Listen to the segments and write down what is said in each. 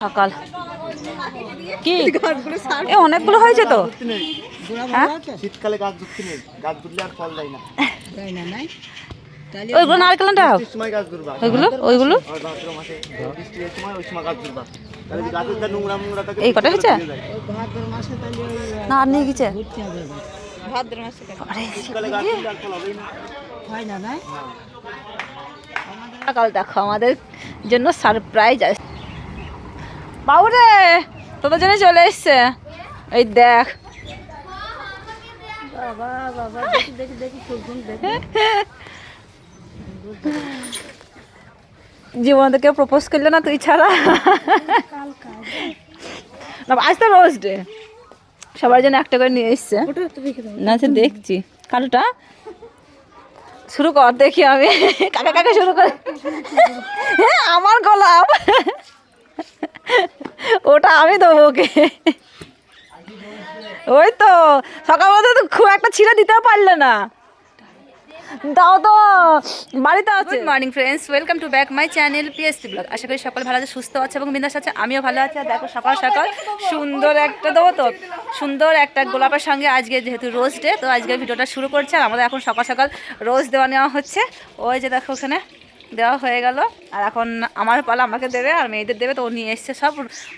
সকাল কি অনেকগুলো হয়েছে তো। শীতকালে গাছ ধরতে নেই, গাছ ধরলে আর ফল দেয় না। ওইগুলো নারকেল সময় গাছ ধরবা, ওইগুলো ভাদ্র মাসে বৃষ্টির সময় ওই সময় গাছ ধরবা। তাহলে গাছের যা নোংরা মোংরা থাকে এই কটা হয়েছে ভাদ্র মাসে তাহলে না আর নিয়ে গেছে ভাদ্র মাসে শীতকালে গাছ ধরলে আর ফল হবেই না। হয় না না সকাল দেখো আমাদের জন্য সারপ্রাইজ আছে। বাবু রে তোদের জন্য চলে এসছে। এই দেখ বাবা বাবা দেখি দেখি দেখি ফুল দেখি জীবনে কেউ প্রপোজ করলো না তুই ছাড়া। না আজ তো রোজ ডে, সবার জন্য একটা করে নিয়ে এসছে। না সে দেখছি কালোটা শুরু কর দেখি আমি কাকা কাকা শুরু করে। হ্যাঁ আমার গোলাপ ওটা আমি দেবো ওকে। ওই তো সকালবেলা তো খুব একটা ছিঁড়ে দিতেও পারলে না, তাও তো বাড়িতে আছে। Good morning friends, welcome to back my channel PSC blog. আশা করি সকল ভালো আছে, সুস্থ আছে এবং বিন্দাস আছে। আমিও ভালো আছি। আর দেখো সকাল সকাল সুন্দর একটা দেবো তো, সুন্দর একটা গোলাপের সঙ্গে আজকে যেহেতু রোজ ডে, তো আজকে ভিডিওটা শুরু করছে। আর আমাদের এখন সকাল সকাল রোজ দেওয়া নেওয়া হচ্ছে। ওই যে দেখো ওখানে দেওয়া হয়ে গেল, আর এখন আমার পালা আমাকে দেবে আর মেয়েদের দেবে। তো ও নিয়ে এসছে সব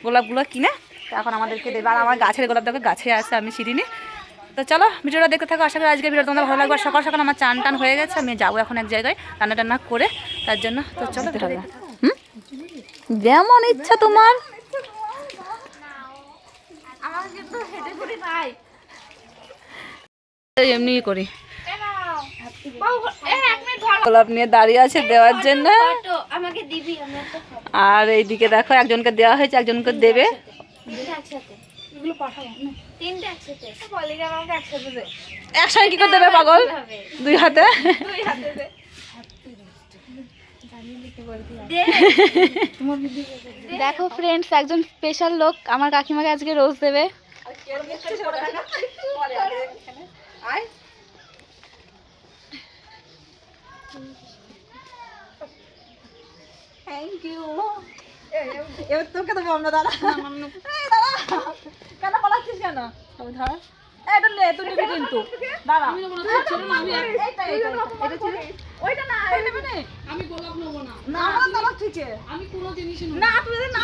গোলাপগুলো কিনে, তো এখন আমাদেরকে দেবে। আর আমার গাছের গোলাপ দেখো গাছে আছে, আমি ছিঁড়িনি। তো চলো ভিডিওটা দেখতে থাকো, আশা করি আজকে ভিডিও তোমাদের ভালো লাগবে। সকাল সকাল আমার চান টান হয়ে গেছে, আমি যাবো এখন এক জায়গায় রান্না টান্না করে, তার জন্য। তো চলো যেমন ইচ্ছা তোমার। এমনি করি, গোলাপ নিয়ে দাঁড়িয়ে আছে দেওয়ার জন্য। আর এইদিকে দেখো একজনকে দেওয়া হয়েছে, একজনকে দেবে। একসঙ্গে কি করে দেবে পাগল, দুই হাতে। দেখো ফ্রেন্ডস, একজন স্পেশাল লোক আমার কাকিমাকে আজকে রোজ দেবে। Thank you. এবার তোকে দেবো আমরা। দাঁড়া কেন পালাচ্ছিস কেন? ধর এটা নে, তুই নিবি কিন্তু। দাঁড়া ওইটা না, এটা মানে আমি গোলাপ নেবো না। না দাঁড়া ঠিক আছে, আমি কোনো জিনিস না তুই যদি না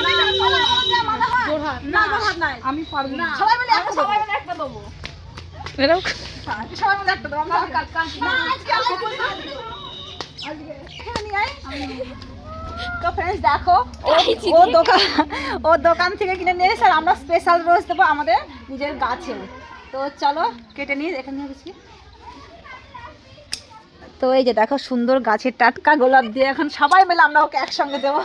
না হাত নাই, আমি পারবো না। সবাই মিলে একটা দেবো, সবাই মিলে একটা দেবো। এরকম সবাই মিলে একটা দেবো। আমরা না আজকে এখানে নিয়ে আয়। তো ফ্রেন্ডস দেখো ও দোকান থেকে কিনে নিয়ে এসে, আর আমরা স্পেশাল রোজ দেবো আমাদের নিজের গাছে। তো চলো কেটে নিয়ে এখানে নিয়ে গেছি। তো এই যে দেখো সুন্দর গাছের টাটকা গোলাপ দিয়ে এখন সবাই মিলে আমরা ওকে একসঙ্গে দেবো।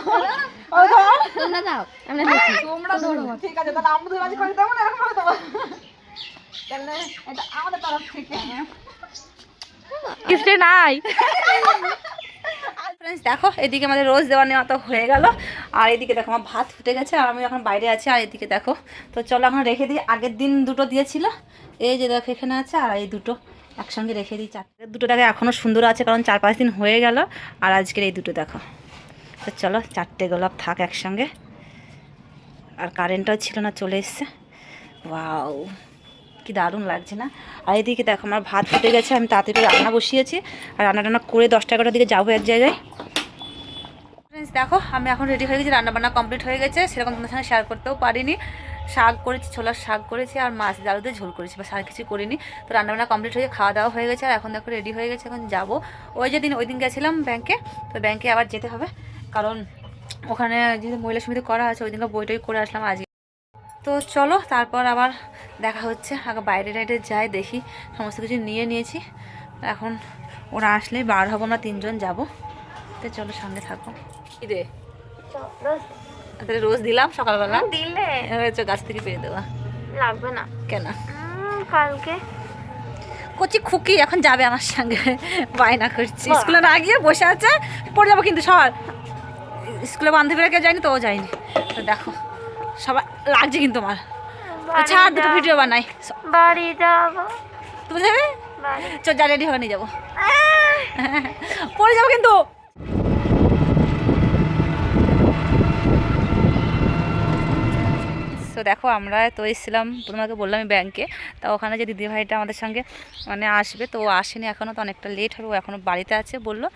তোমরা ধরো ঠিক আছে, তাহলে আমরা দুই করে দেবো না, এরকম ভাবে দেবো। তাহলে এটা আমাদের তরফ থেকে কিছু নাই। ফ্রেন্ডস দেখো এদিকে আমাদের রোজ দেওয়া নেওয়া তো হয়ে গেল, আর এদিকে দেখো আমার ভাত ফুটে গেছে, আর আমি এখন বাইরে আছি। আর এদিকে দেখো, তো চলো এখন রেখে দিই। আগের দিন দুটো দিয়েছিল, এই যে দেখো এখানে আছে, আর এই দুটো একসঙ্গে রেখে দিই। চারটে দুটো দেখো এখনও সুন্দর আছে, কারণ 4-5 দিন হয়ে গেল। আর আজকের এই দুটো দেখো। তো চলো চারটে গোলাপ থাক একসঙ্গে। আর কারেন্টটাও ছিল না, চলে এসছে। ওয়াও কি দারুণ লাগছে না? আর এদিকে দেখো আমার ভাত ফুটে গেছে, আমি তাড়াতাড়ি রান্না বসিয়েছি। আর রান্না টান্না করে 10-11টার দিকে যাবো এক জায়গায়। ফ্রেন্ডস দেখো আমি এখন রেডি হয়ে গেছি, রান্নাবান্না কমপ্লিট হয়ে গেছে। সেরকম তোমার সঙ্গে শেয়ার করতেও পারিনি। শাক করেছি, ছোলার শাক করেছি, আর মাছ আলু দিয়ে ঝোল করেছি, বা আর কিছু করিনি। তো রান্নাবান্না কমপ্লিট হয়ে খাওয়া দাওয়া হয়ে গেছে। আর এখন দেখো রেডি হয়ে গেছে, এখন যাবো। ওই দিন গেছিলাম ব্যাংকে, তো ব্যাংকে আবার যেতে হবে, কারণ ওখানে যেহেতু মহিলা সমিতি করা আছে, ওই দিনকে বইটই করে আসলাম আজকে। তো চলো তারপর আবার দেখা হচ্ছে। আগে বাইরে টাইরে যাই, দেখি সমস্ত কিছু নিয়ে নিয়েছি। এখন ওরা আসলে বার হবো, আমরা 3 জন যাবো। তো চলো সঙ্গে থাকো। কি রে তাহলে রোজ দিলাম সকালবেলা, দিলে হয়েছে গাছ থেকে পেয়ে দেওয়া লাগবে না কেন? কালকে কচি খুকি এখন যাবে আমার সঙ্গে, বায়না করছি। স্কুলে না গিয়ে বসে আছে, পড়ে যাবো কিন্তু সবার। স্কুলে বান্ধবীরা কেউ যায়নি, তো ও যায়নি। তো দেখো সবাই লাগছে কিন্তু আমার। ছাড় দুটো ভিডিও বানাই, বাড়ি যাবো। তুমি যাবে? চল যা রেডি হবে, নিয়ে যাবো। পড়ে যাবো কিন্তু। দেখো আমরা তো এসেছিলাম, তোমাকে বললাম আমি ব্যাংকে। তো ওখানে যে দিদিভাইটা আমাদের সঙ্গে মানে আসবে, তো ও আসেনি এখনও, তো অনেকটা লেট হবে, ও এখনও বাড়িতে আছে বললো।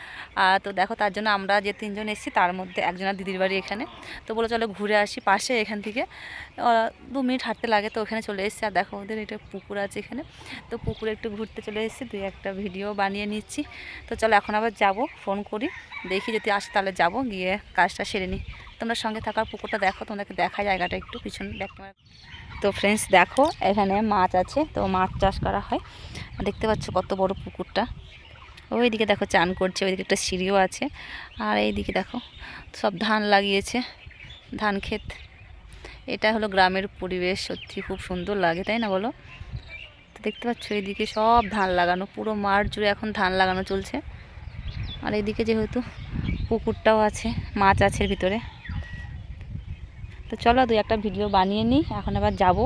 তো দেখো তার জন্য আমরা যে 3 জন এসেছি তার মধ্যে একজনের দিদির বাড়ি এখানে। তো বলো চলো ঘুরে আসি পাশে, এখান থেকে 2 মিনিট হাঁটতে লাগে। তো ওখানে চলে এসেছি। আর দেখো ওদের এটা পুকুর আছে এখানে, তো পুকুরে একটু ঘুরতে চলে এসেছি, 2-1টা ভিডিও বানিয়ে নিচ্ছি। তো চলো এখন আবার যাব, ফোন করি, দেখি যদি আসে তাহলে যাব, গিয়ে কাজটা সেরে নিই। তোমরা সঙ্গে থাকার পুকুরটা দেখো, তোমাদেরকে দেখা জায়গাটা একটু পিছন ব্যাক ক্যামেরা। তো ফ্রেন্ডস দেখো এখানে মাছ আছে, তো মাছ চাষ করা হয়। দেখতে পাচ্ছ কত বড় পুকুরটা। ওইদিকে দেখো চান করছে, ওইদিকে একটা সিঁড়িও আছে। আর এইদিকে দেখো সব ধান লাগিয়েছে, ধান ক্ষেত। এটা হলো গ্রামের পরিবেশ, সত্যি খুব সুন্দর লাগে, তাই না বলো? তো দেখতে পাচ্ছ এইদিকে সব ধান লাগানো, পুরো মাঠ জুড়ে এখন ধান লাগানো চলছে। আর এইদিকে যেহেতু পুকুরটাও আছে, মাছ আছে এর ভিতরে। তো চলো 2-1টা ভিডিও বানিয়ে নিই, এখন আবার যাবো।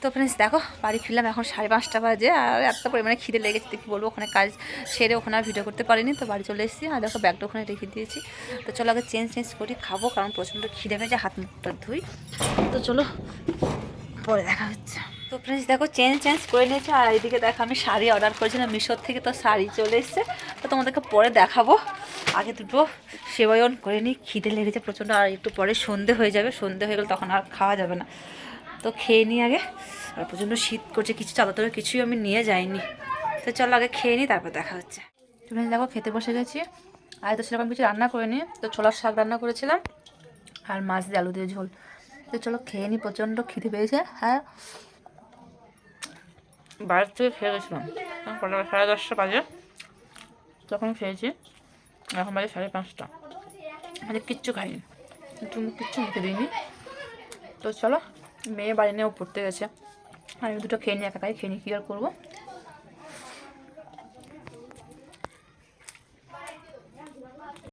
তো ফ্রেন্ডস দেখো বাড়ি ফিরলাম, এখন 5:30 বাজে। আর এত পরিমাণে খিদে লেগেছে, কি বলবো, ওখানে কাজ সেরে ওখানে আর ভিডিও করতে পারিনি। তো বাড়ি চলে এসেছি। আর দেখো ব্যাগটা ওখানে রেখে দিয়েছি। তো চলো আগে চেঞ্জ করি, খাবো, কারণ প্রচণ্ড খিদে পেয়েছে, হাত মুখটা ধুই। তো চলো পরে দেখা হচ্ছে। তো ফ্রেন্ডস দেখো চেঞ্জ করে নিয়েছে। আর এইদিকে দেখো আমি শাড়ি অর্ডার করেছিলাম মিশোর থেকে, তো শাড়ি চলে এসছে। তো তোমাদেরকে পরে দেখাবো, আগে দুটো সেবায়ন করে নিই, খিদে লেগেছে প্রচণ্ড। আর একটু পরে সন্ধে হয়ে যাবে, সন্ধে হয়ে গেলে তখন আর খাওয়া যাবে না। তো খেয়ে নিই আগে। আর প্রচণ্ড শীত করছে, কিছু চাদর কিছুই আমি নিয়ে যাইনি। তো চলো আগে খেয়ে নিই, তারপর দেখা হচ্ছে। তুমি দেখো খেতে বসে গেছি। আর তো সেরকম কিছু রান্না করিনি, তো ছোলার শাক রান্না করেছিলাম আর মাছ দিয়ে আলু দিয়ে ঝোল। তো চলো খেয়ে নিই, প্রচণ্ড খিদে পেয়েছে। হ্যাঁ বাইরের থেকে খেয়ে গেছিলাম, 10:30 বাজে তখন খেয়েছি, এখন বাজে 5:30। মানে কিচ্ছু খাইনি, কিচ্ছু মুখে দিইনি। তো চলো মেয়ে বাড়ি নিয়েও পড়তে গেছে, আর আমি দুটো খেয়ে নিই, একাই খেয়ে নিই, কী আর করবো।